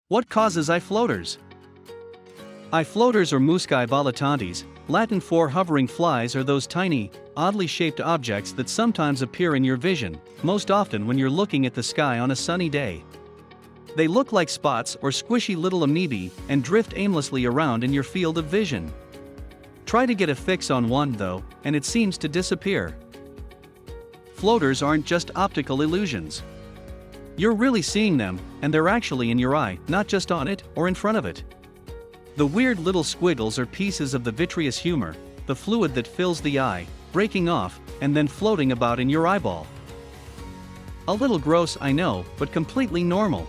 What causes eye floaters? Eye floaters or muscae volatantes, Latin for hovering flies, are those tiny, oddly shaped objects that sometimes appear in your vision, most often when you're looking at the sky on a sunny day. They look like spots or squishy little amoebae and drift aimlessly around in your field of vision. Try to get a fix on one though, and it seems to disappear. Floaters aren't just optical illusions. You're really seeing them, and they're actually in your eye, not just on it or in front of it. The weird little squiggles are pieces of the vitreous humor, the fluid that fills the eye, breaking off, and then floating about in your eyeball. A little gross, I know, but completely normal.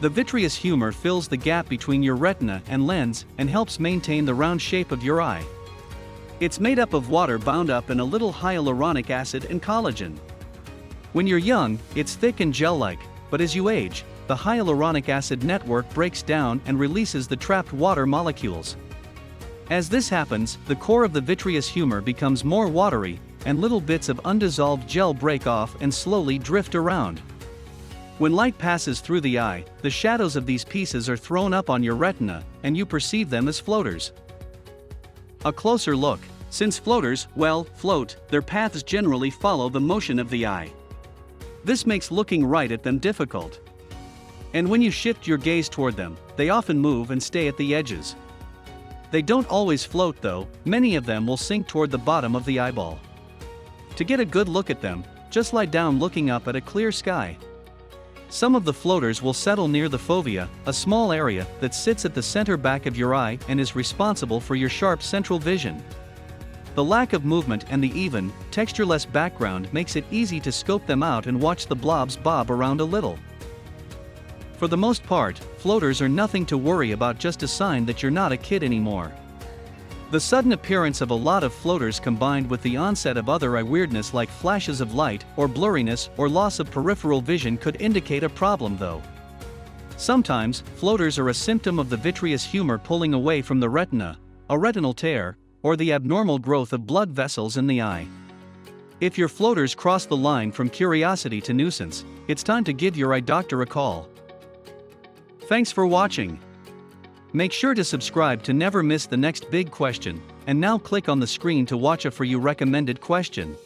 The vitreous humor fills the gap between your retina and lens and helps maintain the round shape of your eye. It's made up of water bound up in a little hyaluronic acid and collagen. When you're young, it's thick and gel-like, but as you age, the hyaluronic acid network breaks down and releases the trapped water molecules. As this happens, the core of the vitreous humor becomes more watery, and little bits of undissolved gel break off and slowly drift around. When light passes through the eye, the shadows of these pieces are thrown up on your retina, and you perceive them as floaters. A closer look. Since floaters, float, their paths generally follow the motion of the eye. This makes looking right at them difficult. And when you shift your gaze toward them, they often move and stay at the edges. They don't always float though, many of them will sink toward the bottom of the eyeball. To get a good look at them, just lie down looking up at a clear sky. Some of the floaters will settle near the fovea, a small area that sits at the center back of your eye and is responsible for your sharp central vision. The lack of movement and the even, textureless background makes it easy to scope them out and watch the blobs bob around a little. For the most part, floaters are nothing to worry about, just a sign that you're not a kid anymore. The sudden appearance of a lot of floaters combined with the onset of other eye weirdness like flashes of light or blurriness or loss of peripheral vision could indicate a problem though. Sometimes, floaters are a symptom of the vitreous humor pulling away from the retina, a retinal tear, or the abnormal growth of blood vessels in the eye. If your floaters cross the line from curiosity to nuisance, it's time to give your eye doctor a call. Thanks for watching. Make sure to subscribe to never miss the next big question, and now click on the screen to watch a for you recommended question.